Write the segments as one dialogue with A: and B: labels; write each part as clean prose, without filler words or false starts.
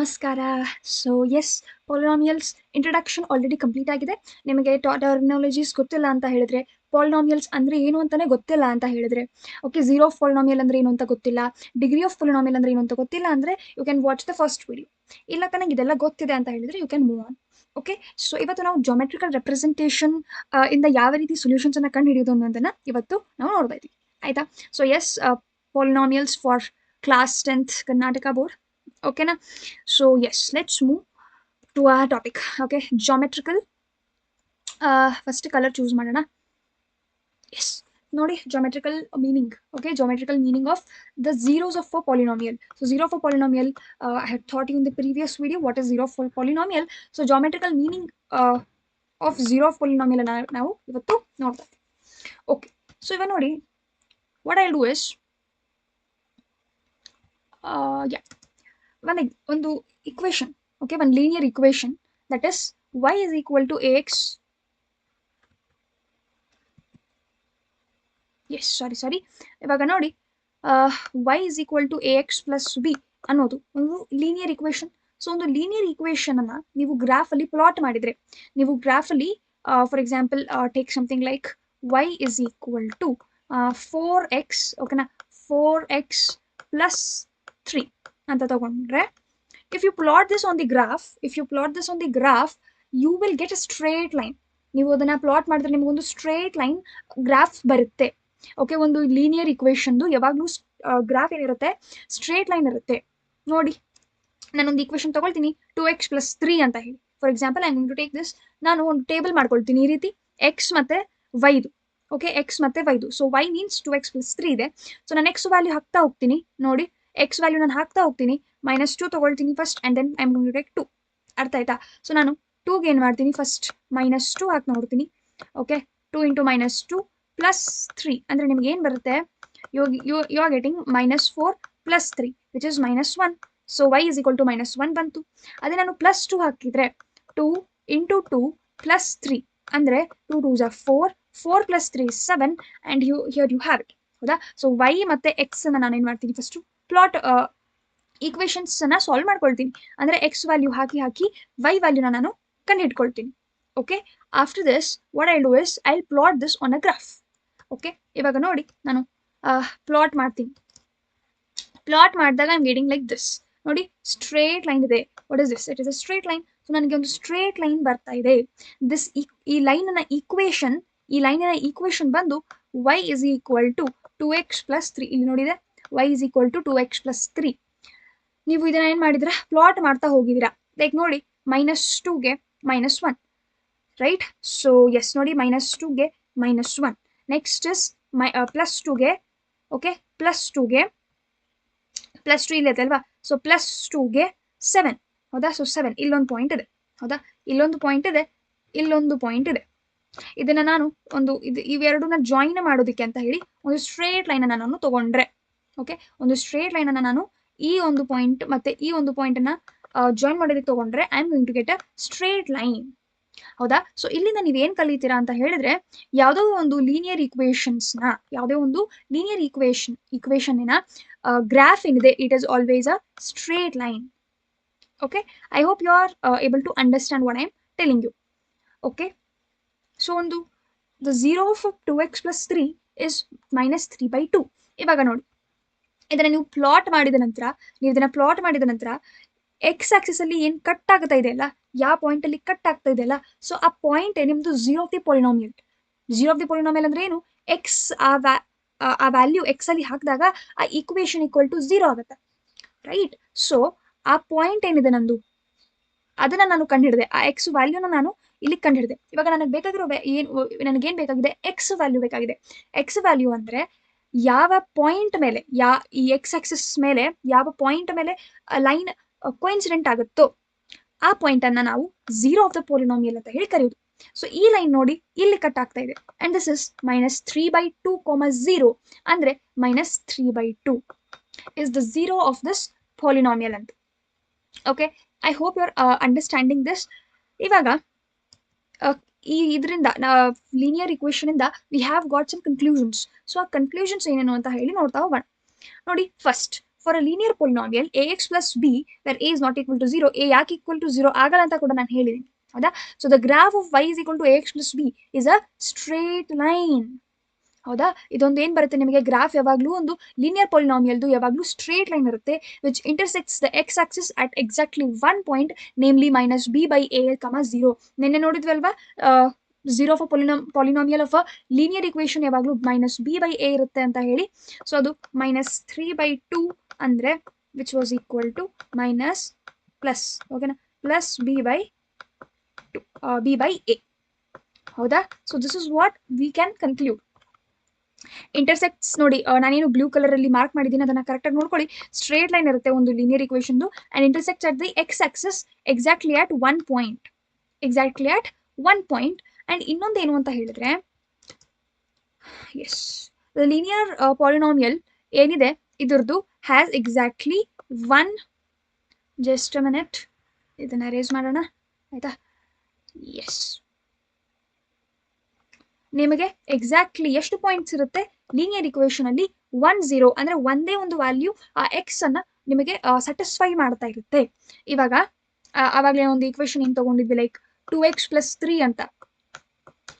A: ನಮಸ್ಕಾರ. So yes, polynomials introduction already complete ಆಗಿದೆ. ನಿಮಗೆ ಟರ್ಮಿನಾಲಜೀಸ್ ಗೊತ್ತಿಲ್ಲ ಅಂತ ಹೇಳಿದ್ರೆ, ಪಾಲಿನಾಮಿಯಲ್ಸ್ ಅಂದರೆ ಏನು ಅಂತಲೇ ಗೊತ್ತಿಲ್ಲ ಅಂತ ಹೇಳಿದ್ರೆ, ಓಕೆ, ಝೀರೋ ಆಫ್ ಪಾಲಿನಾಮಿಯಲ್ ಅಂದರೆ ಏನು ಅಂತ ಗೊತ್ತಿಲ್ಲ, ಡಿಗ್ರಿ ಆಫ್ ಪಾಲಿನಾಮಿಯಲ್ ಅಂದರೆ ಏನು ಅಂತ ಗೊತ್ತಿಲ್ಲ ಅಂದರೆ you can watch the first video. ಇಲ್ಲ ತನಗೆ ಇದೆಲ್ಲ ಗೊತ್ತಿದೆ ಅಂತ ಹೇಳಿದ್ರೆ you can move on. Okay, so ಇವತ್ತು ನಾವು ಜಾಮೆಟ್ರಿಕಲ್ ರೆಪ್ರೆಸೆಂಟೇಷನ್ ಇಂದ ಯಾವ ರೀತಿ ಸೊಲ್ಯೂಷನ್ಸನ್ನು ಕಂಡು ಹಿಡಿಯೋದು ಅನ್ನೋದನ್ನು ಇವತ್ತು ನಾವು ನೋಡ್ತಾ ಇದ್ದೀವಿ. ಆಯಿತಾ? So yes, polynomials for class 10th Karnataka board. ಓಕೆನಾ? So yes, let's move to our topic. Okay, geometrical. First color choose ಮಾಡೋಣ. Yes, ನೋಡಿ, geometrical meaning. Okay, geometrical meaning of the zeros of a polynomial. So zero of a polynomial, I had taught you in the previous video what is zero of a polynomial. So geometrical meaning of zero of polynomial ನಾವು ಇವತ್ತು ನೋಡ್ತಾ ಇದ್ದೀವಿ. Okay, so ಇವಾಗ ನೋಡಿ, what I'll do is ಒಂದು equation, okay, one linear equation, that is y is equal to ax. yes, sorry, ಇವಾಗ ನೋಡಿ, y is equal to ax plus b ಅನ್ನೋದು ಒಂದು ಲೀನಿಯರ್ ಇಕ್ವೇಶನ್. ಸೊ ಒಂದು ಲೀನಿಯರ್ ಇಕ್ವೇಶನ್ ಅನ್ನ ನೀವು ಗ್ರಾಫಲ್ಲಿ ಪ್ಲಾಟ್ ಮಾಡಿದ್ರೆ, ನೀವು ಗ್ರಾಫಲ್ಲಿ for example take something like y is equal to 4x, ಓಕೆನಾ, 4x plus 3 ಅಂತ ತಗೊಂಡ್ರೆ, if you plot this on the graph, you will get a straight line. ನೀವು ಅದನ್ನ ಪ್ಲಾಟ್ ಮಾಡಿದ್ರೆ ನಿಮಗೆ ಒಂದು ಸ್ಟ್ರೇಟ್ ಲೈನ್ ಗ್ರಾಫ್ ಬರುತ್ತೆ. ಓಕೆ, ಒಂದು ಲೀನಿಯರ್ ಇಕ್ವೇಶನ್ದು ಯಾವಾಗಲೂ ಗ್ರಾಫ್ ಏನಿರುತ್ತೆ, ಸ್ಟ್ರೇಟ್ ಲೈನ್ ಇರುತ್ತೆ. ನೋಡಿ, ನಾನೊಂದು ಇಕ್ವೇಶನ್ ತಗೊಳ್ತೀನಿ 2x plus 3 ಅಂತ ಹೇಳಿ. For example I am going to take this. ನಾನು ಒಂದು ಟೇಬಲ್ ಮಾಡ್ಕೊಳ್ತೀನಿ ಈ ರೀತಿ, x ಮತ್ತೆ y. ಓಕೆ, x ಮತ್ತೆ y. So y means 2x plus 3 ಇದೆ. ಸೊ ನಾನು x ವ್ಯಾಲ್ಯೂ ಹಾಕ್ತಾ ಹೋಗ್ತೀನಿ. ನೋಡಿ, x ವ್ಯಾಲ್ಯೂ ನಾನು ಹಾಕ್ತಾ ಹೋಗ್ತೀನಿ. -2 ತಗೊಳ್ತೀನಿ first, and then I am going to take 2. ಅರ್ಥ ಆಯ್ತಾ? ಸೊ ನಾನು 2ಗೆ ಏನು ಮಾಡ್ತೀನಿ, ಫಸ್ಟ್ -2 ಹಾಕಿ ನೋಡ್ತೀನಿ. ಓಕೆ, 2 × -2 plus 3 ಅಂದರೆ ನಿಮ್ಗೆ ಏನು ಬರುತ್ತೆ, you are getting -4 plus 3 which is -1. So y is equal to -1 ಬಂತು. ಅದೇ ನಾನು +2 ಹಾಕಿದ್ರೆ 2 × 2 plus 3 ಅಂದರೆ 2 2s are 4, 4 plus 3 is 7, and here you have it. ಹೌದಾ? ಸೊ y ಮತ್ತೆ x ಅನ್ನ ನಾನು ಏನು ಮಾಡ್ತೀನಿ, ಫಸ್ಟ್ ಪ್ಲಾಟ್ ಈಕ್ವೇಶನ್ಸ್ ಅನ್ನ ಸಾಲ್ವ್ ಮಾಡ್ಕೊಳ್ತೀನಿ. ಅಂದರೆ x ವ್ಯಾಲ್ಯೂ ಹಾಕಿ y ವ್ಯಾಲ್ಯೂನ ನಾನು ಕಂಡು ಹಿಡ್ಕೊಳ್ತೀನಿ. Okay, after this what I do is I plot this on a graph. Okay, ಇವಾಗ ನೋಡಿ, ನಾನು ಪ್ಲಾಟ್ ಮಾಡ್ತೀನಿ. ಪ್ಲಾಟ್ ಮಾಡಿದಾಗ I am getting like this. ನೋಡಿ, ಸ್ಟ್ರೇಟ್ ಲೈನ್ ಇದೆ. What is this? It is a straight line. So ನನಗೆ ಒಂದು straight line ಬರ್ತಾ ಇದೆ. ದಿಸ್ ಈ ಲೈನಿನ ಈಕ್ವೇಶನ್ ಬಂದು y is equal to 2x plus 3. ಇಲ್ಲಿ ನೋಡಿದೆ, y is equal to 2x plus 3. ನೀವು ಇದನ್ನ ಏನು ಮಾಡಿದ್ರೆ, ಪ್ಲಾಟ್ ಮಾಡ್ತಾ ಹೋಗಿದ್ದೀರಾ. ಲೈಕ್ ನೋಡಿ, -2ಗೆ -1, ರೈಟ್? ಸೊ ಎಸ್, ನೋಡಿ, -2ಗೆ -1. ನೆಕ್ಸ್ಟ್ ಇಸ್ +2ಗೆ, ಓಕೆ, +2ಗೆ +2 ಇಲ್ಲೈತೆ ಅಲ್ವಾ? ಸೊ +2ಗೆ 7. ಹೌದಾ? ಸೊ 7 ಇಲ್ಲೊಂದು ಪಾಯಿಂಟ್ ಇದೆ. ಹೌದಾ? ಇಲ್ಲೊಂದು ಪಾಯಿಂಟ್ ಇದೆ. ಇದನ್ನ ನಾನು ಇವೆರಡನ್ನ ಜಾಯಿನ್ ಮಾಡೋದಕ್ಕೆ ಅಂತ ಹೇಳಿ ಒಂದು ಸ್ಟ್ರೇಟ್ ಲೈನ್ ಅನ್ನ ನಾನು ತಗೊಂಡ್ರೆ, ಓಕೆ, ಒಂದು ಸ್ಟ್ರೇಟ್ ಲೈನ್ ಅನ್ನ ನಾನು ಈ ಒಂದು ಪಾಯಿಂಟ್ ಮತ್ತೆ ಈ ಒಂದು ಪಾಯಿಂಟ್ ಅನ್ನ ಜಾಯಿನ್ ಮಾಡೋದಕ್ಕೆ ತಗೊಂಡ್ರೆ, I am going to get a straight line. ಹೌದಾ? ಸೊ ಇಲ್ಲಿಂದ ನೀವೇನ್ ಕಲಿತೀರಾ ಅಂತ ಹೇಳಿದ್ರೆ, ಯಾವುದೋ ಒಂದು ಲೀನಿಯರ್ ಈಕ್ವೇಶನ್ನ ಗ್ರಾಫ್ ಏನಿದೆ, it is always a straight line. Okay, I hope you are able to understand what I am telling you. Okay, so the zero of 2x plus 3 is -3/2. ಇವಾಗ ನೋಡಿ, ಇದನ್ನ ನೀವು ಪ್ಲಾಟ್ ಮಾಡಿದ ನಂತರ ಎಕ್ಸ್ ಆಕ್ಸಿಸ್ ಅಲ್ಲಿ ಏನು cut ಆಗ್ತಾ ಇದೆ ಅಲ್ಲ, ಯಾವ ಪಾಯಿಂಟ್ ಅಲ್ಲಿ ಕಟ್ ಆಗ್ತಾ ಇದೆ ಅಲ್ಲ, ಸೊ ಆ ಪಾಯಿಂಟ್ ನಿಮ್ದು ಝೀರೋ ಆಫ್ ದಿ ಪಾಲಿನಾಮಿಯಲ್ ಅಂದ್ರೆ ಏನು, ಎಕ್ಸ್ ಆ ವ್ಯಾಲ್ಯೂ ಎಕ್ಸ್ ಅಲ್ಲಿ ಹಾಕಿದಾಗ ಆ ಈಕ್ವೇಶನ್ ಈಕ್ವಲ್ ಟು 0 ಆಗುತ್ತೆ, ರೈಟ್? ಸೊ ಆ ಪಾಯಿಂಟ್ ಏನಿದೆ ನಂದು, ಅದನ್ನ ನಾನು ಕಂಡುಹಿಡಿದೆ. ಆ ಎಕ್ಸ್ ವ್ಯಾಲ್ಯೂನ ನಾನು ಇಲ್ಲಿ ಕಂಡುಹಿಡಿದೆ. ಇವಾಗ ನನಗೆ ಬೇಕಾಗಿರೋ ನನಗೇನು ಬೇಕಾಗಿದೆ, ಎಕ್ಸ್ ವ್ಯಾಲ್ಯೂ ಬೇಕಾಗಿದೆ. ಎಕ್ಸ್ ವ್ಯಾಲ್ಯೂ ಅಂದ್ರೆ ಯಾವ ಪಾಯಿಂಟ್ ಮೇಲೆ, ಈ ಎಕ್ಸ್ ಆಕ್ಸಿಸ್ ಮೇಲೆ ಯಾವ ಪಾಯಿಂಟ್ ಮೇಲೆ ಲೈನ್ ಕೋಇನ್ಸಿಡೆಂಟ್ ಆಗುತ್ತೋ ಆ ಪಾಯಿಂಟ್ ಅನ್ನ ನಾವು ಝೀರೋ ಆಫ್ ದ ಪಾಲಿನಾಮಿಯಲ್ ಅಂತ ಹೇಳಿ ಕರೆಯೋದು. ಸೊ ಈ ಲೈನ್ ನೋಡಿ, ಇಲ್ಲಿ ಕಟ್ ಆಗ್ತಾ ಇದೆ, ಅಂಡ್ ದಿಸ್ ಇಸ್ -3/2, 0 ಅಂದ್ರೆ -3/2 is the zero of this polynomial ಅಂತ. Okay, I hope you are understanding this. ಇವಾಗ ಇದರಿಂದ ಲೀನಿಯರ್ ಇಕ್ವೇಶನ್ ಇಂದ we have got some conclusions. So ಆ ಕನ್ಕ್ಲೂಷನ್ಸ್ ಏನೇನು ಅಂತ ಹೇಳಿ ನೋಡ್ತಾ ಹೋಗೋಣ. ನೋಡಿ, first for a linear polynomial ax plus b where a is not equal to 0, a ಯಾಕೆ equal to 0 ಆಗಲ್ಲ ಅಂತ ಕೂಡ ನಾನು ಹೇಳಿದ್ದೀನಿ ಹೌದಾ. So the graph of y is equal to ax plus b is a straight line. ಹೌದಾ, ಇದೊಂದು ಏನ್ ಬರುತ್ತೆ ನಿಮಗೆ ಗ್ರಾಫ್ ಯಾವಾಗಲೂ ಒಂದು ಲೀನಿಯರ್ ಪಾಲಿನಾಮಿಯಲ್ದು ಯಾವಾಗಲೂ ಸ್ಟ್ರೇಟ್ ಲೈನ್ ಇರುತ್ತೆ which intersects the x axis at exactly one point namely minus b by a comma 0. ನಿನ್ನೆ ನೋಡಿದ್ವಿ ಅಲ್ವಾ, 0 of polynomial of a linear equation ಯಾವಾಗಲೂ ಮೈನಸ್ ಬಿ ಬೈ ಎ ಇರುತ್ತೆ ಅಂತ ಹೇಳಿ. ಸೊ ಅದು -3/2 ಅಂದ್ರೆ which was equal to minus plus, ಓಕೆನಾ, ಪ್ಲಸ್ ಬಿ ಬೈ ಎ. ಹೌದಾ. So this is what we can conclude. Intersects ನೋಡಿ, ನಾನೇನು ಬ್ಲೂ ಕಲರ್ ಅಲ್ಲಿ ಮಾರ್ಕ್ ಮಾಡಿದ್ದೀನಿ ಅದನ್ನ ಕರೆಕ್ಟ್ ಆಗಿ ನೋಡ್ಕೊಳ್ಳಿ. ಸ್ಟ್ರೇಟ್ ಲೈನ್ ಇರುತ್ತೆ ಒಂದು linear equation and intersects at the x axis exactly at one point. And ಇನ್ನೊಂದೇನು ಅಂತ ಹೇಳಿದ್ರೆ, ಎಸ್, ದ ಲೀನಿಯರ್ ಪಾಲಿನಾಮಿಯಲ್ ಏನಿದೆ ಇದ್ರದ್ದು has exactly one, just a minute, ಇದನ್ನ ಅರೇಂಜ್ ಮಾಡೋಣ ಆಯ್ತಾ. ಎಸ್, ನಿಮಗೆ ಎಕ್ಸಾಕ್ಟ್ಲಿ ಎಷ್ಟು ಪಾಯಿಂಟ್ಸ್ ಇರುತ್ತೆ ಲೀನಿಯರ್ ಇಕ್ವೇಶನ್ ಅಲ್ಲಿ? 1 0 ಅಂದ್ರೆ ಒಂದೇ ಒಂದು ವ್ಯಾಲ್ಯೂ ಆ ಎಕ್ಸ್ ಅನ್ನ ನಿಮಗೆ ಸ್ಯಾಟಿಸ್ಫೈ ಮಾಡ್ತಾ ಇರುತ್ತೆ. ಇವಾಗ ಆವಾಗಲೇ ಒಂದು ಇಕ್ವೇಶನ್ ಏನ್ ತಗೊಂಡಿದ್ವಿ, ಲೈಕ್ 2x + 3 ಅಂತ.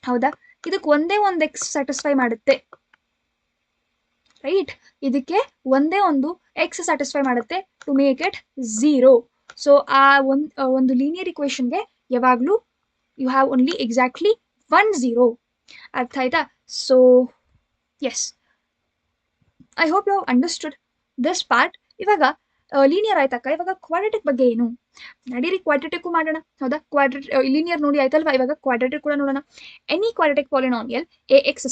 A: ಹೌದಾ, ಇದಕ್ಕೆ ಒಂದೇ ಒಂದು ಎಕ್ಸ್ ಸ್ಯಾಟಿಸ್ಫೈ ಮಾಡುತ್ತೆ, ರೈಟ್? ಇದಕ್ಕೆ ಒಂದೇ ಒಂದು ಎಕ್ಸ್ ಸ್ಯಾಟಿಸ್ಫೈ ಮಾಡುತ್ತೆ ಟು ಮೇಕ್ ಇಟ್ 0. ಸೊ ಆ ಒಂದು ಲೀನಿಯರ್ ಇಕ್ವೇಶನ್ಗೆ ಯಾವಾಗಲೂ ಯು ಹ್ಯಾವ್ ಓನ್ಲಿ ಎಕ್ಸಾಕ್ಟ್ಲಿ 1 0. ಅರ್ಥ ಆಯ್ತಾ? So yes, I hope you have understood this part. ಇವಾಗ ಲೀನಿಯರ್ ಆಯ್ತಕ್ಕ, ಇವಾಗ ಕ್ವಾಡ್ರಾಟಿಕ್ ಬಗ್ಗೆ ಏನು? ನಡೀರಿ ಕ್ವಾಡ್ರಾಟಿಕ್ ಮಾಡೋಣ. ಹೌದಾ, ಲೀನಿಯರ್ ನೋಡಿ ಆಯ್ತಲ್ವಾ, ಇವಾಗ ಕ್ವಾಡ್ರಾಟಿಕ್ ಕೂಡ ನೋಡೋಣ. Any quadratic polynomial ax²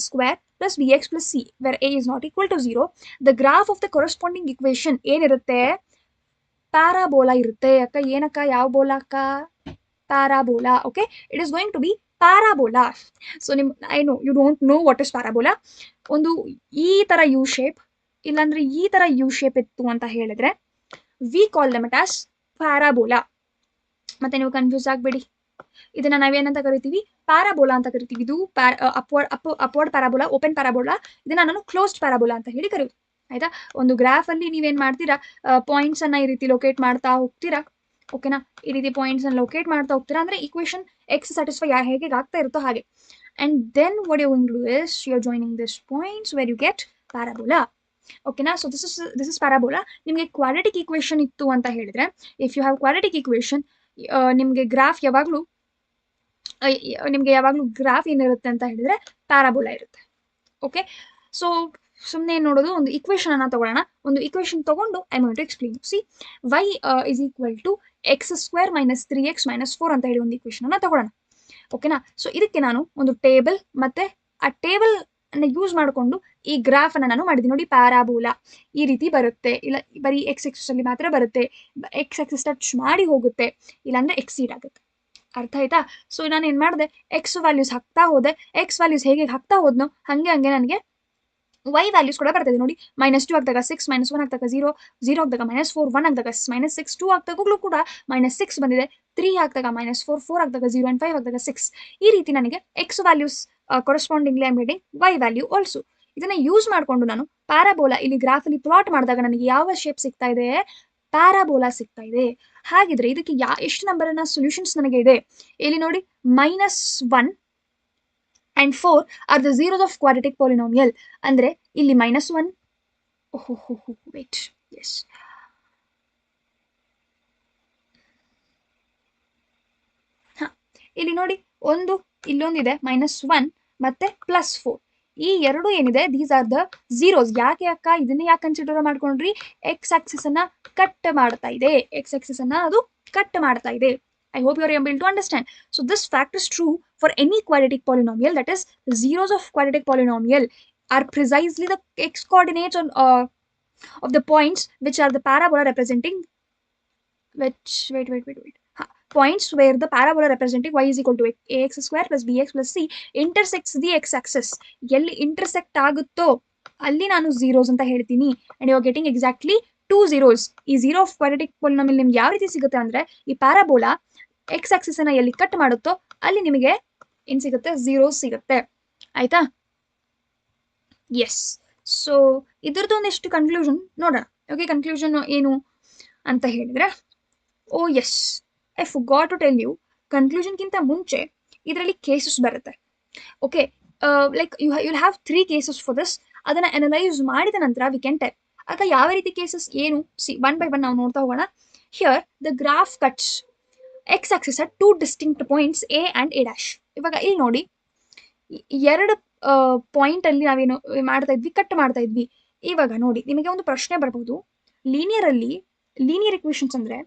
A: plus bx plus c where a is not equal to 0, the graph of the corresponding equation ಏನಿರುತ್ತೆ? ಪ್ಯಾರಾಬೋಲಾ ಇರುತ್ತೆ. ಅಕ್ಕ ಏನಕ್ಕ, ಯಾವ ಬೋಲಾ ಅಕ್ಕ? Parabola. Okay, it is going to be parabola. So I know you don't know what is parabola. ಒಂದು ಈ ತರ ಯು ಶೇಪ್, ಇಲ್ಲಾಂದ್ರೆ ಈ ತರ ಯು ಶೇಪ್ ಇತ್ತು ಅಂತ ಹೇಳಿದ್ರೆ we call dum it as parabola. ಮತ್ತೆ ನೀವು ಕನ್ಫ್ಯೂಸ್ ಆಗ್ಬೇಡಿ, ಇದನ್ನ ನಾವೇನಂತ ಕರಿತೀವಿ? ಪ್ಯಾರಾಬೋಲಾ ಅಂತ ಕರಿತೀವಿ. ಇದು ಅಪ್ವರ್ಡ್ ಪ್ಯಾರಾಬೋಲಾ, ಓಪನ್ ಪ್ಯಾರಾಬೋಲಾ. ಇದನ್ನ ನಾನು ಕ್ಲೋಸ್ಡ್ ಪ್ಯಾರಾಬೋಲಾ ಅಂತ ಹೇಳಿ ಕರೀತೀವಿ. ಆಯ್ತಾ? ಒಂದು ಗ್ರಾಫ್ ಅಲ್ಲಿ ನೀವೇನ್ ಮಾಡ್ತೀರಾ, ಪಾಯಿಂಟ್ಸ್ ಅನ್ನ ಈ ರೀತಿ ಲೊಕೇಟ್ ಮಾಡ್ತಾ ಹೋಗ್ತೀರಾ. ಓಕೆನಾ, ಈ ರೀತಿ ಪಾಯಿಂಟ್ಸ್ ಅನ್ನ ಲೊಕೇಟ್ ಮಾಡ್ತಾ ಹೋಗ್ತೀರಾ ಅಂದ್ರೆ ಇಕ್ವೇಶನ್ ಎಕ್ಸ್ ಸ್ಯಾಟಿಸ್ಫೈ ಹೇಗೆ ಆಗ್ತಾ ಇರುತ್ತೋ ಹಾಗೆ. And then what you going to do is you are joining this points where you get parabola. ಓಕೆನಾ. So this is parabola. ನಿಮಗೆ ಕ್ವಾಡ್ರಾಟಿಕ್ ಇಕ್ವೇಶನ್ ಇತ್ತು ಅಂತ ಹೇಳಿದ್ರೆ, if you have quadratic equation, ನಿಮಗೆ ಗ್ರಾಫ್ ಯಾವಾಗಲೂ ಗ್ರಾಫ್ ಏನಿರುತ್ತೆ ಅಂತ ಹೇಳಿದ್ರೆ ಪ್ಯಾರಾಬೋಲಾ ಇರುತ್ತೆ. ಓಕೆ, ಸೊ ಸುಮ್ಮನೆ ನೋಡೋದು, ಒಂದು ಇಕ್ವೇಶನ್ ಅನ್ನ ತಗೊಳ್ಳೋಣ. ಒಂದು ಇಕ್ವೇಶನ್ ತಗೊಂಡು I am going to explain. See, y is equal to x² - 3x - 4 ಅಂತ ಹೇಳಿ ಒಂದು ಇಕ್ವೇಶನ್ ಅನ್ನ ತಗೊಳ್ಳೋಣ. ಓಕೆನಾ. ಸೊ ಇದಕ್ಕೆ ನಾನು ಒಂದು ಟೇಬಲ್ ಮತ್ತೆ ಆ ಟೇಬಲ್ ಅನ್ನ ಯೂಸ್ ಮಾಡಿಕೊಂಡು ಈ ಗ್ರಾಫ್ ಅನ್ನ ನಾನು ಮಾಡಿದ್ದೀನಿ ನೋಡಿ. ಪ್ಯಾರಾಬೋಲಾ ಈ ರೀತಿ ಬರುತ್ತೆ, ಇಲ್ಲ ಬರೀ ಎಕ್ಸ್ ಆಕ್ಸಿಸ್ ಅಲ್ಲಿ ಮಾತ್ರ ಬರುತ್ತೆ, ಎಕ್ಸ್ ಆಕ್ಸಿಸ್ ಟಚ್ ಮಾಡಿ ಹೋಗುತ್ತೆ, ಇಲ್ಲಾಂದ್ರೆ ಎಕ್ಸೀಡ್ ಆಗುತ್ತೆ. ಅರ್ಥ ಆಯ್ತಾ? ಸೊ ನಾನು ಏನ್ ಮಾಡಿದೆ, ಎಕ್ಸ್ ವ್ಯಾಲ್ಯೂಸ್ ಹಾಕ್ತಾ ಹೋದೆ. ಎಕ್ಸ್ ವ್ಯಾಲ್ಯೂಸ್ ಹೇಗೆ ಹಾಕ್ತಾ ಹೋದ್ನೋ ಹಂಗೆ ನನಗೆ y ವ್ಯಾಲ್ಯೂಸ್ ಕೂಡ ಬರ್ತದೆ ನೋಡಿ. -2 ಹಾಕಿದಾಗ 6, -1 ಹಾಕಿದಾಗ 0, 0 ಹಾಕಿದಾಗ -4, 1 ಹಾಕಿದಾಗ -6, 2 ಹಾಕಿದಾಗಲೂ ಕೂಡ -6 ಬಂದಿದೆ, 3 ಹಾಕಿದಾಗ -4, 4 ಹಾಕಿದಾಗ 0 and 5 ಹಾಕಿದಾಗ 6. ಈ ರೀತಿ ನನಗೆ x values correspondingly I am getting y value also. ಇದನ್ನ ಯೂಸ್ ಮಾಡಿಕೊಂಡು ನಾನು ಪ್ಯಾರಾಬೋಲಾ ಇಲ್ಲಿ ಗ್ರಾಫ್ ಅಲ್ಲಿ ಪ್ಲಾಟ್ ಮಾಡಿದಾಗ ನನಗೆ ಯಾವ ಶೇಪ್ ಸಿಗ್ತಾ ಇದೆ? ಪ್ಯಾರಾಬೋಲಾ ಸಿಗ್ತಾ ಇದೆ. ಹಾಗಿದ್ರೆ ಇದಕ್ಕೆ ಎಷ್ಟು ನಂಬರ್ ಅನ್ನ ಸೊಲ್ಯೂಷನ್ಸ್ ನನಗೆ ಇದೆ? ಇಲ್ಲಿ ನೋಡಿ, -1 and 4 are the zeros of quadratic polynomial. ಅಂದ್ರೆ ಇಲ್ಲಿ -1, wait, yes, ಇಲ್ಲಿ ನೋಡಿ, ಇಲ್ಲೊಂದಿದೆ -1 ಮತ್ತೆ +4. ಈ ಎರಡು ಏನಿದೆ, ದೀಸ್ ಆರ್ ದ ಝೀರೋಸ್. ಯಾಕೆ ಅಕ್ಕ ಇದನ್ನ ಯಾಕೆ ಕನ್ಸಿಡರ್ ಮಾಡ್ಕೊಂಡ್ರಿ? ಎಕ್ಸ್ ಆಕ್ಸಿಸ್ ಅನ್ನ ಕಟ್ ಮಾಡ್ತಾ ಇದೆ, ಎಕ್ಸ್ ಆಕ್ಸಿಸ್ ಅನ್ನ ಅದು ಕಟ್ ಮಾಡ್ತಾ ಇದೆ. I hope you are able to understand. So this fact is true for any quadratic polynomial. That is, the zeros of quadratic polynomial are precisely the x coordinates of the points which are the parabola representing which points where the parabola representing y is equal to ax² plus bx plus c intersects the x axis. ಎಲ್ಲಿ intersect ಆಗುತ್ತೋ ಅಲ್ಲಿ ನಾನು zeros ಅಂತ ಹೇಳ್ತೀನಿ. And you are getting exactly 2 zeros. ಈ zero of quadratic polynomial ನಿಮ್ಗೆ ಯಾವ ರೀತಿ ಸಿಗುತ್ತೆ ಅಂದ್ರೆ, ಈ ಪ್ಯಾರಾಬೋಲಾ ಎಕ್ಸ್ ಆಕ್ಸಿಸ್ ಅನ್ನ ಎಲ್ಲಿ ಕಟ್ ಮಾಡುತ್ತೋ ಅಲ್ಲಿ ನಿಮಗೆ ಏನ್ ಸಿಗುತ್ತೆ? ಝೀರೋಸ್ ಸಿಗುತ್ತೆ. ಆಯ್ತಾ? ಎಸ್. ಸೊ ಇದ್ರದ್ದು ಒಂದಿಷ್ಟು ಕನ್ಕ್ಲೂಷನ್ ನೋಡೋಣ. ಓಕೆ, ಕನ್ಕ್ಲೂಷನ್ ಏನು ಅಂತ ಹೇಳಿದ್ರೆ, oh yes, I forgot to tell you, ಕನ್ಕ್ಲೂಷನ್ಗಿಂತ ಮುಂಚೆ ಇದರಲ್ಲಿ ಕೇಸಸ್ ಬರುತ್ತೆ. Okay, like you have 3 cases for this. ಅದನ್ನ ಅನಲೈಸ್ ಮಾಡಿದ ನಂತರ ವಿ ಕ್ಯಾನ್ ಟೆಲ್ ಆಗ ಯಾವ ರೀತಿ ಕೇಸಸ್ ಏನು. ಸಿ, ಒನ್ ಬೈ ಒನ್ ನಾವು ನೋಡ್ತಾ ಹೋಗೋಣ. Here the graph cuts x axis at 2 distinct points A and a dash. ಇವಾಗ ಇಲ್ಲಿ ನೋಡಿ, ಎರಡು ಪಾಯಿಂಟ್ ಅಲ್ಲಿ ನಾವೇನು ಮಾಡ್ತಾ ಇದ್ವಿ, ಕಟ್ ಮಾಡ್ತಾ ಇದ್ವಿ. ಇವಾಗ ನೋಡಿ, ನಿಮಗೆ ಒಂದು ಪ್ರಶ್ನೆ ಬರಬಹುದು, ಲೀನಿಯರ್ ಇಕ್ವೇಶನ್ಸ್ ಅಂದ್ರೆ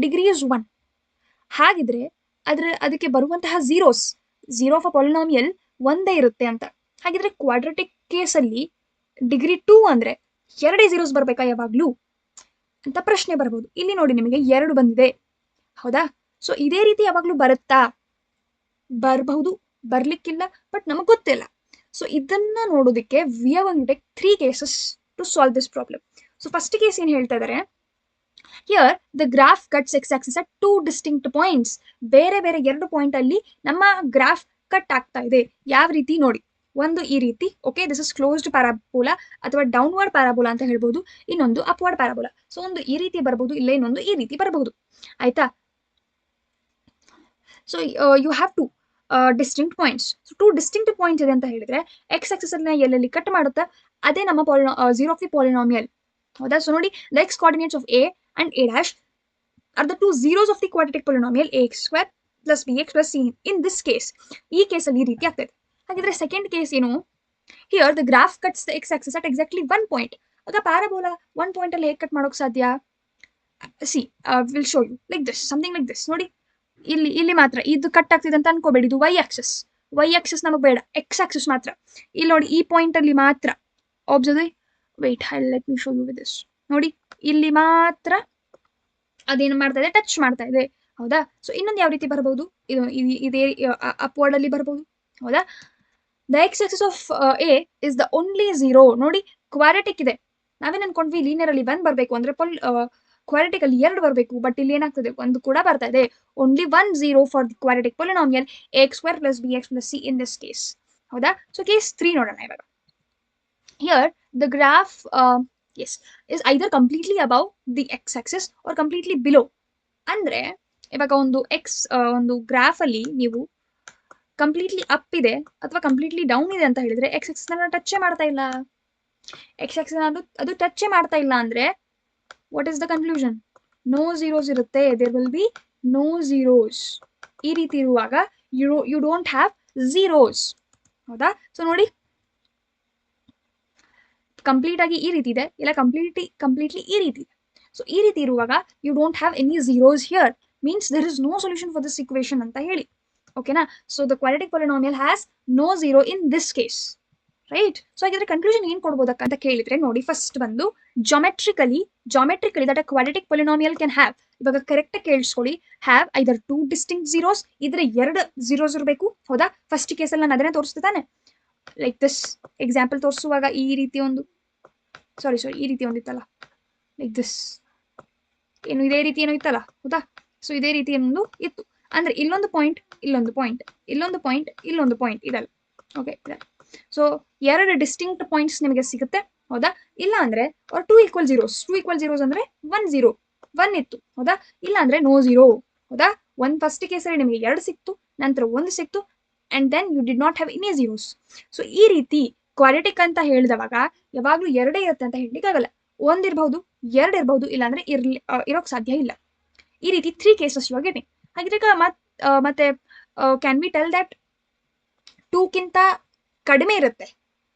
A: ಡಿಗ್ರಿ ಇಸ್ 1. ಹಾಗಿದ್ರೆ ಅದಕ್ಕೆ ಬರುವಂತಹ ಝೀರೋ ಆಫ್ ಅ ಪಾಲಿನಾಮಿಯಲ್ ಒಂದೇ ಇರುತ್ತೆ ಅಂತ. ಹಾಗಿದ್ರೆ ಕ್ವಾಡ್ರಾಟಿಕ್ ಕೇಸಲ್ಲಿ ಡಿಗ್ರಿ 2 ಅಂದ್ರೆ 2 ಝೀರೋಸ್ ಬರ್ಬೇಕಾ ಯಾವಾಗ್ಲೂ ಅಂತ ಪ್ರಶ್ನೆ ಬರಬಹುದು. ಇಲ್ಲಿ ನೋಡಿ, ನಿಮಗೆ 2 ಬಂದಿದೆ, ಹೌದಾ? ಸೊ ಇದೇ ರೀತಿ ಯಾವಾಗ್ಲೂ ಬರುತ್ತಾ? ಬರಬಹುದು, ಬರ್ಲಿಕ್ಕಿಲ್ಲ, ಬಟ್ ನಮಗ್ ಗೊತ್ತಿಲ್ಲ. ಸೊ ಇದನ್ನ ನೋಡೋದಕ್ಕೆ we are going to take 3 cases to solve this problem. So first case ಏನ್ ಹೇಳ್ತಾ ಇದ್ದಾರೆ, here the graph cuts x axis at 2 distinct points. ಬೇರೆ ಬೇರೆ 2 ಪಾಯಿಂಟ್ ಅಲ್ಲಿ ನಮ್ಮ ಗ್ರಾಫ್ ಕಟ್ ಆಗ್ತಾ ಇದೆ. ಯಾವ ರೀತಿ ನೋಡಿ, ಒಂದು ಈ ರೀತಿ, okay, this is closed parabola ಅಥವಾ ಡೌನ್ವರ್ಡ್ ಪ್ಯಾರಾಬೋಲಾ ಅಂತ ಹೇಳ್ಬೋದು, ಇನ್ನೊಂದು ಅಪ್ವರ್ಡ್ ಪ್ಯಾರಾಬೋಲಾ. ಸೊ ಒಂದು ಈ ರೀತಿ ಬರಬಹುದು, ಇಲ್ಲ ಇನ್ನೊಂದು ಈ ರೀತಿ ಬರಬಹುದು, ಆಯ್ತಾ? So you have to distinct points. So 2 distinct points ಇದೆ ಅಂತ ಹೇಳಿದ್ರೆ ಎಕ್ಸ್ ಆಕ್ಸಿಸ್ ಅನ್ನ ಎಲ್ಲೆಲ್ಲಿ ಕಟ್ ಮಾಡುತ್ತಾ ಅದೇ ನಮ್ಮ ಝೀರೋ ಆಫ್ ದಿ ಪಾಲಿನಾಮಿಯಲ್, ಹೌದಾ? ಸೊ ನೋಡಿ, the x coordinates of a and a dash are the 2 zeros of the quadratic polynomial ax square plus bx plus c. In this case, ಈ ಕೇಸಲ್ಲಿ ಈ ರೀತಿ ಆಗ್ತದೆ. ಹಾಗಿದ್ರೆ ಸೆಕೆಂಡ್ ಕೇಸ್ ಏನು, here the graph cuts the x axis at exactly 1 point. ಆಗ parabola 1 point ಅಲ್ಲಿ ಹೇಗೆ ಕಟ್ ಮಾಡೋಕೆ ಸಾಧ್ಯ? See, will show you like this, something like this. ನೋಡಿ, ಇಲ್ಲಿ ಮಾತ್ರ ಇದು ಕಟ್ ಆಗ್ತಿದೆ ಅಂತ ಅನ್ಕೋಬೇಡಿ, ಇದು ವೈ ಆಕ್ಸಿಸ್ ನಮಗೆ ಬೇಡ, ಎಕ್ಸ್ ಆಕ್ಸಿಸ್ ಮಾತ್ರ. ಇಲ್ಲಿ ನೋಡಿ, ಈ ಪಾಯಿಂಟ್ ಅಲ್ಲಿ ಮಾತ್ರ observe, wait, let me show you with this. ನೋಡಿ, ಇಲ್ಲಿ ಮಾತ್ರ ಅದೇನು ಮಾಡ್ತಾ ಇದೆ, ಟಚ್ ಮಾಡ್ತಾ ಇದೆ, ಹೌದಾ? ಸೊ ಇನ್ನೊಂದು ಯಾವ ರೀತಿ ಬರಬಹುದು, ಇದೇ ಅಪ್ವರ್ಡ್ ಅಲ್ಲಿ ಬರಬಹುದು, ಹೌದಾ? The x Axis of A is the only zero. ನೋಡಿ, ಕ್ವಾಡ್ರಾಟಿಕ್ ಇದೆ, ನಾವೇನ್ ಅನ್ಕೊಂಡ್ವಿ ಲೀನಿಯರ್ ಅಲ್ಲಿ 1 ಬರಬೇಕು ಅಂದ್ರೆ ಕ್ವಾಡ್ರಾಟಿಕ್ ಅಲ್ಲಿ 2 ಬರಬೇಕು, ಬಟ್ ಇಲ್ಲಿ ಏನಾಗ್ತದೆ, 1 ಕೂಡ ಬರ್ತಾ ಇದೆ. Only 1 0 for the quadratic polynomial X square plus bx plus c in this case, ಹೌದಾ? ಸೊ ಕೇಸ್ 3 ನೋಡೋಣ ಇವಾಗ. Here the graph yes is either completely above the x axis or completely below. ಅಂದ್ರೆ ಇವಾಗ ಒಂದು ಗ್ರಾಫ್ ಅಲ್ಲಿ ನೀವು completely up ಇದೆ ಅಥವಾ ಕಂಪ್ಲೀಟ್ಲಿ ಡೌನ್ ಇದೆ ಅಂತ ಹೇಳಿದ್ರೆ ಎಕ್ಸ್ ಆಕ್ಸಿಸ್ ಟಚ್ ಮಾಡ್ತಾ ಇಲ್ಲ. ಎಕ್ಸ್ ಆಕ್ಸಿಸ್ ಅದು ಟಚ್ ಮಾಡ್ತಾ ಇಲ್ಲ ಅಂದ್ರೆ what is the conclusion? No zeros ಇರುತ್ತೆ, there will be no zeros. ಈ ರೀತಿ ಇರುವಾಗ ಯು ಡೋಂಟ್ ಹ್ಯಾವ್ ಝೀರೋಸ್, ಹೌದಾ? ಸೊ ನೋಡಿ, ಕಂಪ್ಲೀಟ್ ಆಗಿ ಈ ರೀತಿ ಇದೆ, ಇಲ್ಲ ಕಂಪ್ಲೀಟ್ಲಿ ಈ ರೀತಿ ಇದೆ. ಸೊ ಈ ರೀತಿ ಇರುವಾಗ you don't have any zeros here, means there is no solution for this equation ಅಂತ ಹೇಳಿ, ಓಕೆನಾ? So the quadratic polynomial has no zero in this case, right? So ಹಾಗಿದ್ರೆ ಕನ್ಕ್ಲೂಷನ್ ಏನ್ ಕೊಡ್ಬೋದಕ್ಕ ಅಂತ ಕೇಳಿದ್ರೆ, ನೋಡಿ, ಫಸ್ಟ್ ಬಂದು geometrically that a quadratic polynomial can have. ಇವಾಗ ಕರೆಕ್ಟ್ ಕೇಳಿಸ್ಕೊಳ್ಳಿ, ಹ್ಯಾವ್ ಐದರ್ 2 ಡಿಸ್ಟಿಂಕ್ಟ್ ಝೀರೋಸ್, ಇದ್ರೆ 2 ಝೀರೋಸ್ ಇರಬೇಕು, ಹೌದಾ? ಫಸ್ಟ್ ಕೇಸಲ್ಲಿ ನಾನು ಅದನ್ನೇ ತೋರಿಸ್ತಾನೆ, ಲೈಕ್ ದಿಸ್ ಎಕ್ಸಾಂಪಲ್ ತೋರಿಸುವಾಗ ಈ ರೀತಿ ಒಂದು ಸಾರಿ ಈ ರೀತಿ ಒಂದಿತ್ತಲ್ಲ, ಲೈಕ್ ದಿಸ್, ಏನು ಇದೇ ರೀತಿ ಏನೋ ಇತ್ತಲ್ಲ, ಹೌದಾ? ಸೊ ಇದೇ ರೀತಿ ಒಂದು ಇತ್ತು ಅಂದ್ರೆ ಇಲ್ಲೊಂದು ಪಾಯಿಂಟ್, ಇಲ್ಲೊಂದು ಪಾಯಿಂಟ್, ಇಲ್ಲೊಂದು ಪಾಯಿಂಟ್, ಇಲ್ಲೊಂದು ಪಾಯಿಂಟ್, ಇದಲ್ಲ, ಓಕೆ? ಸೊ 2 ಡಿಸ್ಟಿಂಕ್ಟ್ ಪಾಯಿಂಟ್ಸ್ ನಿಮಗೆ ಸಿಗುತ್ತೆ, ಹೌದಾ? ಇಲ್ಲ ಅಂದ್ರೆ or 2 equal zeros ಅಂದ್ರೆ 1 0 1 ಇತ್ತು, ಹೌದಾ? ಇಲ್ಲ ಅಂದ್ರೆ ನೋ ಝೀರೋ, ಹೌದಾ? ಫಸ್ಟ್ ಕೇಸಲ್ಲಿ ನಿಮಗೆ 2 ಸಿಕ್ತು, ನಂತರ 1 ಸಿಕ್ತು, and then you did not have any zeros. So ಈ ರೀತಿ ಕ್ವಾಡ್ರಾಟಿಕ್ ಅಂತ ಹೇಳಿದವಾಗ ಯಾವಾಗ್ಲೂ 2 ಇರುತ್ತೆ ಅಂತ ಹೇಳಲಿಕ್ಕೆ ಆಗಲ್ಲ, 1 ಇರಬಹುದು, 2 ಇರಬಹುದು, ಇಲ್ಲಾಂದ್ರೆ ಇರೋಕ್ ಸಾಧ್ಯ ಇಲ್ಲ. ಈ ರೀತಿ 3 ಕೇಸಸ್ ಇವಾಗ ಇದೆ. ಹಾಗಿದ್ರೆ ಮತ್ತೆ ಕ್ಯಾನ್ ವಿ ಟೆಲ್ ದಟ್ 2 ಕಿಂತ ಕಡಿಮೆ ಇರುತ್ತೆ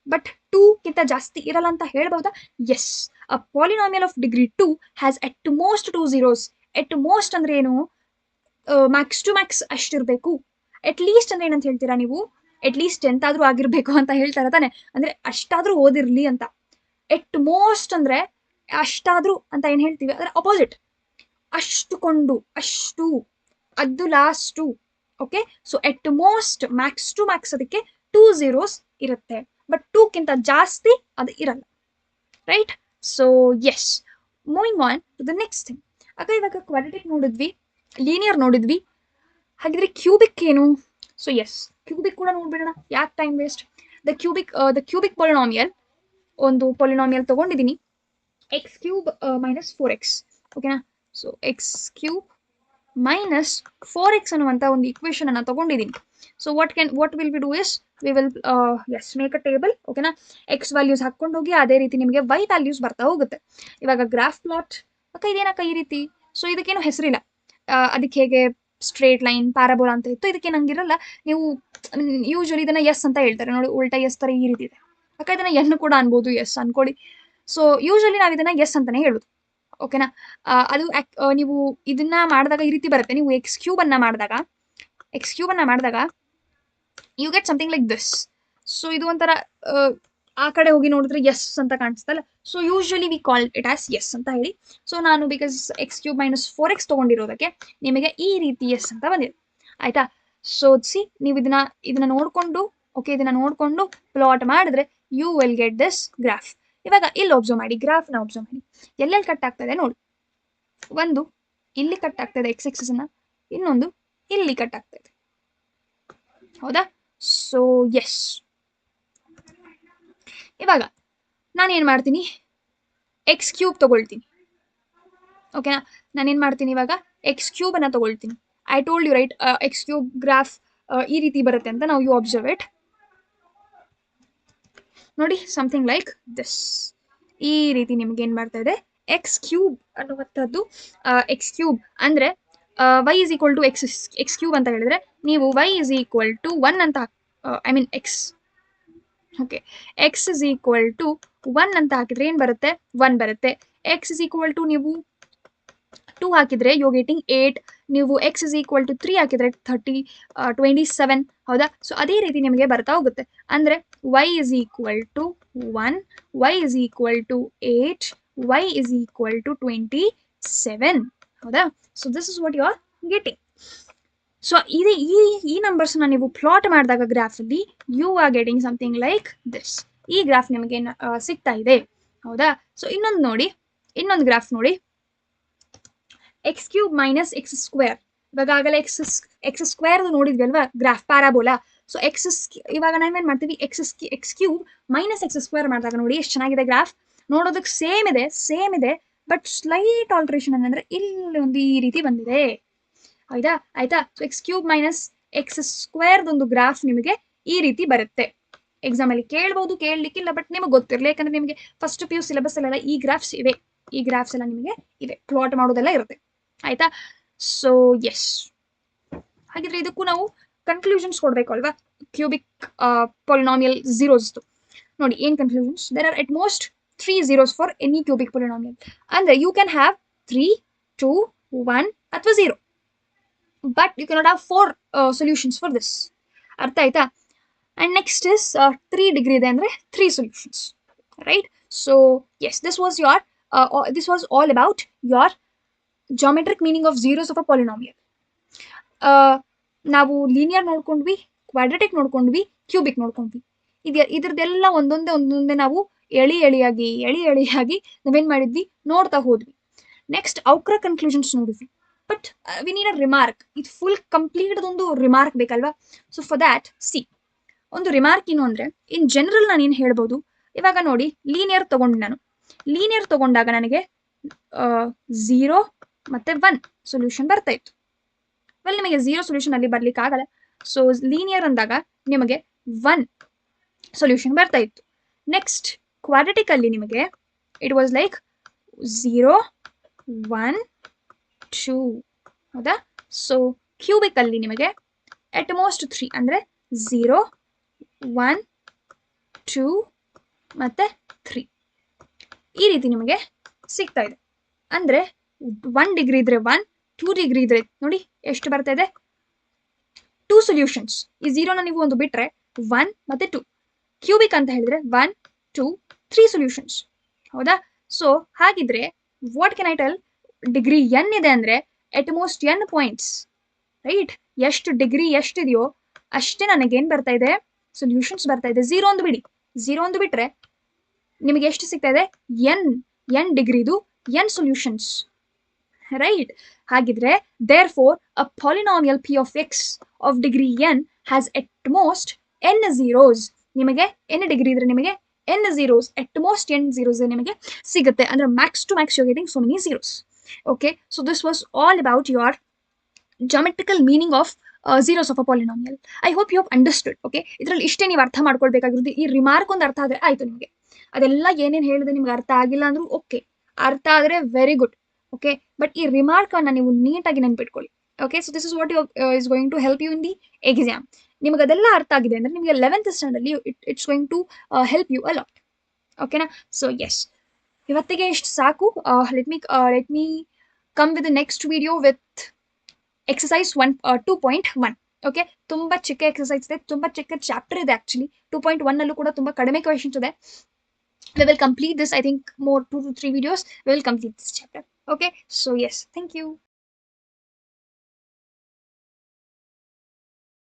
A: ಬಟ್ 2 ಕಿಂತ ಜಾಸ್ತಿ ಇರಲ್ಲ ಅಂತ ಹೇಳ್ಬಹುದಾ? Yes, a polynomial of degree 2 has at most 2 zeros. At most ಅಂದ್ರೆ ಏನು? ಮ್ಯಾಕ್ಸ್ ಟು ಮ್ಯಾಕ್ಸ್ ಅಷ್ಟಿರ್ಬೇಕು. ಅಟ್ ಲೀಸ್ಟ್ ಅಂದ್ರೆ ಏನಂತ ಹೇಳ್ತೀರಾ ನೀವು? ಅಟ್ ಲೀಸ್ಟ್ 10th ಆದ್ರೂ ಆಗಿರ್ಬೇಕು ಅಂತ ಹೇಳ್ತಾರ ತಾನೆ, ಅಂದ್ರೆ ಅಷ್ಟಾದ್ರೂ ಓದಿರ್ಲಿ ಅಂತ. ಎಟ್ ಮೋಸ್ಟ್ ಅಂದ್ರೆ ಅಷ್ಟಾದ್ರೂ ಅಂತ ಏನ್ ಹೇಳ್ತೀವಿ, ಅದ್ರ ಅಪೋಸಿಟ್, ಅಷ್ಟು ಅದು last, okay? So at most max to max ಅದಕ್ಕೆ 2 ಝೀರೋಸ್ ಇರುತ್ತೆ, ಬಟ್ 2 ಕಿಂತ ಜಾಸ್ತಿ ಅದು ಇರಲ್ಲ, right? So yes, moving on to the next thing. ಇವಾಗ ಕ್ವಾಡ್ರಾಟಿಕ್ ನೋಡಿದ್ವಿ, ಲೀನಿಯರ್ ನೋಡಿದ್ವಿ, ಹಾಗಿದ್ರೆ ಕ್ಯೂಬಿಕ್ ಏನು? ಸೊ ಎಸ್, ಕ್ಯೂಬಿಕ್ ಕೂಡ ನೋಡ್ಬಿಡೋಣ, ಯಾಕೆ time waste. The cubic polynomial, ಒಂದು ಪಾಲಿನಾಮಿಯಲ್ ತಗೊಂಡಿದ್ದೀನಿ, ಎಕ್ಸ್ ಕ್ಯೂಬ್ ಮೈನಸ್ 4x. ಓಕೆನಾ? So X cube minus 4x ಅನ್ನುವಂಥ ಒಂದು ಇಕ್ವೇಶನ್ ಅನ್ನು ತಗೊಂಡಿದ್ದೀನಿ. So what will be do is we will make a table. ಓಕೆನಾ? ಎಕ್ಸ್ ವ್ಯಾಲ್ಯೂಸ್ ಹಾಕೊಂಡು ಹೋಗಿ ಅದೇ ರೀತಿ ನಿಮಗೆ ವೈ ವ್ಯಾಲ್ಯೂಸ್ ಬರ್ತಾ ಹೋಗುತ್ತೆ. ಇವಾಗ ಗ್ರಾಫ್ ಪ್ಲಾಟ್ ಇದೇನಕ್ಕ ಈ ರೀತಿ, ಸೊ ಇದಕ್ಕೇನು ಹೆಸರಿಲ್ಲ. ಅದಕ್ಕೆ ಹೇಗೆ ಸ್ಟ್ರೇಟ್ ಲೈನ್ ಪ್ಯಾರಾಬೋಲಾ ಅಂತ ಇತ್ತು, ಇದಕ್ಕೆ ನಂಗಿರಲ್ಲ. ನೀವು ಯೂಶಲಿ ಇದನ್ನ ಎಸ್ ಅಂತ ಹೇಳ್ತಾರೆ ನೋಡಿ, ಉಲ್ಟಾ ಎಸ್ ತರ ಈ ರೀತಿ ಇದೆ. ಇದನ್ನ ಎನ್ ಕೂಡ ಅನ್ಬೋದು, ಎಸ್ ಅನ್ಕೊಳ್ಳಿ. ಸೊ ಯೂಶಲಿ ನಾವು ಇದನ್ನ ಎಸ್ ಅಂತಾನೆ ಹೇಳುದು. ಓಕೆನಾ? ಅದು ನೀವು ಇದನ್ನ ಮಾಡಿದಾಗ ಈ ರೀತಿ ಬರುತ್ತೆ. ನೀವು ಎಕ್ಸ್ ಕ್ಯೂಬ್ ಅನ್ನ ಮಾಡಿದಾಗ you get something like this. So ಇದು ಒಂಥರ ಆ ಕಡೆ ಹೋಗಿ ನೋಡಿದ್ರೆ ಎಸ್ ಅಂತ ಕಾಣಿಸ್ತಲ್ಲ. So usually we call it as S ಅಂತ ಹೇಳಿ. ಸೊ ನಾನು because x cube minus 4x ತಗೊಂಡಿರೋದಕ್ಕೆ ನಿಮಗೆ ಈ ರೀತಿ ಎಸ್ ಅಂತ ಬಂದಿದೆ. ಆಯ್ತಾ? ಸೊ ಸಿ, ನೀವು ಇದನ್ನ ನೋಡ್ಕೊಂಡು ಇದನ್ನ ನೋಡ್ಕೊಂಡು ಪ್ಲಾಟ್ ಮಾಡಿದ್ರೆ you will get this graph. ಇವಾಗ ಇಲ್ಲಿ ಒಬ್ಸರ್ವ್ ಮಾಡಿ, ಗ್ರಾಫ್ನ ಒಬ್ಸರ್ವ್ ಮಾಡಿ, ಎಲ್ಲೆಲ್ಲಿ ಕಟ್ ಆಗ್ತದೆ ನೋಡಿ. ಒಂದು ಇಲ್ಲಿ ಕಟ್ ಆಗ್ತದೆ ಎಕ್ಸ್ ಎಕ್ಸಸ್ ಅನ್ನ, ಇನ್ನೊಂದು ಇಲ್ಲಿ ಕಟ್ ಆಗ್ತದೆ. ಹೌದಾ? ಸೊ ಎಸ್, ಇವಾಗ ನಾನು ಏನ್ ಮಾಡ್ತೀನಿ, ಎಕ್ಸ್ ಕ್ಯೂಬ್ ತಗೊಳ್ತೀನಿ. ಓಕೆನಾ? ನಾನೇನ್ ಮಾಡ್ತೀನಿ ಇವಾಗ ಎಕ್ಸ್ ಕ್ಯೂಬ್ ಅನ್ನ ತಗೊಳ್ತೀನಿ. I told you right, x cube graph ಈ ರೀತಿ ಬರುತ್ತೆ ಅಂತ. ನಾವು ಯು ಅಬ್ಸರ್ವ್ ಇಟ್ ನೋಡಿ, ಸಮಥಿಂಗ್ ಲೈಕ್ ದಿಸ್. ಈ ರೀತಿ ನಿಮ್ಗೆ ಏನ್ ಮಾಡ್ತಾ ಇದೆ, ಎಕ್ಸ್ ಕ್ಯೂಬ್ ಅನ್ನುವಂಥದ್ದು. ಎಕ್ಸ್ ಕ್ಯೂಬ್ ಅಂದ್ರೆ y is equal to x cube ಅಂತ ಹೇಳಿದ್ರೆ ನೀವು y ಇಸ್ ಈಕ್ವಲ್ ಟು 1 ಅಂತ I mean x. Okay, x is equal to 1 ಅಂತ ಹಾಕಿದ್ರೆ ಏನ್ ಬರುತ್ತೆ, 1 ಬರುತ್ತೆ. ಎಕ್ಸ್ ಇಸ್ ಈಕ್ವಲ್ ಟು ನೀವು 2 ಹಾಕಿದ್ರೆ ಯು ಗೆಟಿಂಗ್ 8. ನೀವು ಎಕ್ಸ್ ಇಸ್ ಈಕ್ವಲ್ ಟು 3 ಹಾಕಿದ್ರೆ 27. ಹೌದಾ? ಸೊ ಅದೇ ರೀತಿ ನಿಮಗೆ ಬರ್ತಾ ಹೋಗುತ್ತೆ. ಅಂದ್ರೆ y is equal to 1, y is equal to 8, y is equal to 27. ಹೌದಾ? So this is what you are getting. So ಈ ನಂಬರ್ಸ್ ನೀವು ಪ್ಲಾಟ್ ಮಾಡಿದಾಗ ಗ್ರಾಫ್ ಅಲ್ಲಿ you are getting something like this. ಈ ಗ್ರಾಫ್ ನಿಮಗೆ ಸಿಗ್ತಾ ಇದೆ. ಹೌದಾ? ಸೊ ಇನ್ನೊಂದು ಗ್ರಾಫ್ ನೋಡಿ, x cube minus x square. ಇವಾಗ ಆಗಲೇ ಎಕ್ಸ್ ಸ್ಕ್ವೇರ್ ನೋಡಿದ್ವಿ ಅಲ್ವಾ, ಗ್ರಾಫ್ ಪ್ಯಾರಾಬೋಲಾ. ಸೊ ಇವಾಗ ನಾವೇನ್ ಮಾಡ್ತೀವಿ, X cube minus x square ಮಾಡಿದಾಗ ನೋಡಿ ಎಷ್ಟು ಚೆನ್ನಾಗಿದೆ ಗ್ರಾಫ್. ನೋಡೋದಕ್ಕೆ ಸೇಮ್ ಇದೆ ಬಟ್ ಸ್ಲೈಟ್ ಆಲ್ಟ್ರೇಷನ್ ಅಂದ್ರೆ ಇಲ್ಲಿ ಒಂದು ಈ ರೀತಿ ಬಂದಿದೆ. ಆಯ್ತಾ? So X cube minus x square ಒಂದು ಗ್ರಾಫ್ ನಿಮಗೆ ಈ ರೀತಿ ಬರುತ್ತೆ. ಎಕ್ಸಾಮ್ ಅಲ್ಲಿ ಕೇಳ್ಬಹುದು, ಕೇಳಲಿಕ್ಕಿಲ್ಲ, ಬಟ್ ನಿಮಗೆ ಗೊತ್ತಿರಲಿ. ಯಾಕಂದ್ರೆ ನಿಮಗೆ ಫಸ್ಟ್ PU ಸಿಲೆಬಸ್ ಅಲ್ಲೆಲ್ಲ ಈ ಗ್ರಾಫ್ಸ್ ಎಲ್ಲ ನಿಮಗೆ ಇದೆ, ಪ್ಲಾಟ್ ಮಾಡೋದೆಲ್ಲ ಇರುತ್ತೆ. ಆಯ್ತಾ? ಸೊ ಎಸ್, ಹಾಗಿದ್ರೆ ಇದಕ್ಕೂ ನಾವು ಕನ್ಕ್ಲೂಷನ್ಸ್ ಕೊಡ್ಬೇಕು ಅಲ್ವಾ, ಕ್ಯೂಬಿಕ್ ಪಾಲಿನಾಮಿಯಲ್ ಝೀರೋಸ್ ನೋಡಿ. ಏನ್ conclusions? There are at most 3 zeros for any cubic polynomial. ಅಂದ್ರೆ ಯು ಕ್ಯಾನ್ ಹ್ಯಾವ್ 3, 2, 1 ಅಥವಾ 0, but you cannot have 4 solutions for this. ಅರ್ಥ ಆಯ್ತಾ? ಅಂಡ್ ನೆಕ್ಸ್ಟ್ ಇಸ್ 3 ಡಿಗ್ರಿ ಇದೆ ಅಂದ್ರೆ 3 solutions, right? So yes, this was all about your geometric meaning of zeros of a polynomial. ನಾವು linear ನೋಡ್ಕೊಂಡ್ವಿ, quadratic ನೋಡ್ಕೊಂಡ್ವಿ, cubic ನೋಡ್ಕೊಂಡ್ವಿ. ಇದ್ರದ್ದೆಲ್ಲ ಒಂದೊಂದೇ ನಾವು ಎಳಿಯಾಗಿ ನಾವೇನ್ ಮಾಡಿದ್ವಿ, ನೋಡ್ತಾ ಹೋದ್ವಿ. ನೆಕ್ಸ್ಟ್ ಔಕ್ರ ಕನ್ಕ್ಲೂಷನ್ಸ್ ನೋಡಿದ್ವಿ. But we need a remark. ಇದು ಫುಲ್ ಕಂಪ್ಲೀಟ್ ಒಂದು ರಿಮಾರ್ಕ್ ಬೇಕಲ್ವಾ? ಸೊ ಫಾರ್ ದ್ಯಾಟ್ ಒಂದು ರಿಮಾರ್ಕ್ ಏನು ಅಂದ್ರೆ, ಇನ್ ಜನರಲ್ ನಾನು ಏನ್ ಹೇಳ್ಬೋದು, ಇವಾಗ ನೋಡಿ, ಲೀನಿಯರ್ ತಗೊಂಡಾಗ ನನಗೆ 0 ಮತ್ತೆ 1 ಸೊಲ್ಯೂಷನ್ ಬರ್ತಾ ಇತ್ತು. ವೆಲ್, ನಿಮಗೆ 0 ಸೊಲ್ಯೂಷನ್ ಅಲ್ಲಿ ಬರ್ಲಿಕ್ಕೆ ಆಗಲ್ಲ. ಸೊ ಲೀನಿಯರ್ ಅಂದಾಗ ನಿಮಗೆ 1 ಸೊಲ್ಯೂಷನ್ ಬರ್ತಾ ಇತ್ತು. ನೆಕ್ಸ್ಟ್ ಕ್ವಾಡ್ರಾಟಿಕ್ ಅಲ್ಲಿ ನಿಮಗೆ ಇಟ್ ವಾಸ್ ಲೈಕ್ 0, 1, 2. ಹೌದಾ? ಸೊ ಕ್ಯೂಬಿಕ್ ಅಲ್ಲಿ ನಿಮಗೆ ಅಟ್ ಮೋಸ್ಟ್ 3 ಅಂದ್ರೆ 0, 1, 2 ಮತ್ತೆ 3 ಈ ರೀತಿ ನಿಮಗೆ ಸಿಗ್ತಾ ಇದೆ. ಅಂದ್ರೆ 1 ಡಿಗ್ರಿ ಇದ್ರೆ 1, 2 ಡಿಗ್ರಿ ಇದ್ರೆ ನೋಡಿ ಎಷ್ಟು ಬರ್ತಾ ಇದೆ, 2 ಸೊಲ್ಯೂಷನ್ಸ್. ಈ 0ನ ನೀವು ಒಂದು ಬಿಟ್ರೆ 1 ಮತ್ತೆ 2. ಕ್ಯೂಬಿಕ್ ಅಂತ ಹೇಳಿದ್ರೆ 1, 2, 3 ಸೊಲ್ಯೂಷನ್ಸ್. ಹೌದಾ? ಸೊ ಹಾಗಿದ್ರೆ what can I tell, degree n ಇದೆ ಅಂದ್ರೆ ಎಟ್ ಮೋಸ್ಟ್ n ಪಾಯಿಂಟ್ಸ್, ರೈಟ್? ಎಷ್ಟು ಡಿಗ್ರಿ ಎಷ್ಟಿದೆಯೋ ಅಷ್ಟೇ ನನಗೇನ್ ಬರ್ತಾ ಇದೆ, ಸೊಲ್ಯೂಷನ್ಸ್ ಬರ್ತಾ ಇದೆ. 0 ಒಂದು ಬಿಡಿ, 0 ಒಂದು ಬಿಟ್ರೆ ನಿಮಗೆ ಎಷ್ಟು ಸಿಗ್ತಾ ಇದೆ, n ಡಿಗ್ರಿದು n ಸೊಲ್ಯೂಷನ್ಸ್, ರೈಟ್? ಹಾಗಿದ್ರೆ therefore a polynomial p of x of degree n has at most n zeros. ನಿಮಗೆ n ಡಿಗ್ರಿ ಇದ್ರೆ ನಿಮಗೆ n zeros, at most n zeros ನಿಮಗೆ ಸಿಗುತ್ತೆ. ಅಂದ್ರೆ max to max you're getting so many zeros. Okay, so this was all about your geometrical meaning of zeros of a polynomial. I hope you have understood. Okay, ಇದರಲ್ಲಿ ಇಷ್ಟೇ ನೀವು ಅರ್ಥ ಮಾಡ್ಕೊಳ್ಬೇಕಾಗಿರೋದು. ಈ remark ಒಂದು ಅರ್ಥ ಆದ್ರೆ ಆಯ್ತು ನಿಮಗೆ. ಅದೆಲ್ಲ ಏನೇನು ಹೇಳಿದೆ ನಿಮ್ಗೆ ಅರ್ಥ ಆಗಿಲ್ಲ ಅಂದ್ರೂ ಓಕೆ, ಅರ್ಥ ಆದರೆ ವೆರಿ ಗುಡ್. ಓಕೆ, ಬಟ್ ಈ ರಿಮಾರ್ಕ್ ಅನ್ನ ನೀವು ನೀಟಾಗಿ ನೆನ್ಪಿಟ್ಕೊಳ್ಳಿ. Okay, so this is what you is going to help you in the exam. ನಿಮಗೆ ಅದೆಲ್ಲ ಅರ್ಥ ಆಗಿದೆ ಅಂದ್ರೆ ನಿಮಗೆ 11th ಸ್ಟ್ಯಾಂಡರ್ಡ್ ಅಲ್ಲಿ it's going to help you a lot. ಓಕೆನಾ? ಸೊ ಎಸ್, ಇವತ್ತಿಗೆ ಇಷ್ಟು ಸಾಕು. Let me come with the next video with exercise 2.1. Okay, ತುಂಬಾ ಚಿಕ್ಕ ಎಕ್ಸಸೈಸ್ ಇದೆ, ತುಂಬಾ ಚಿಕ್ಕ ಚಾಪ್ಟರ್ ಇದೆ. ಆಕ್ಚುಲಿ 2.1 ಅಲ್ಲೂ ಕೂಡ ತುಂಬಾ ಕಡಿಮೆ ಕ್ವೆಶನ್ಸ್ ಇದೆ. We will complete this, I think, more 2 to 3 videos. We will complete this chapter. Okay, so yes, thank you.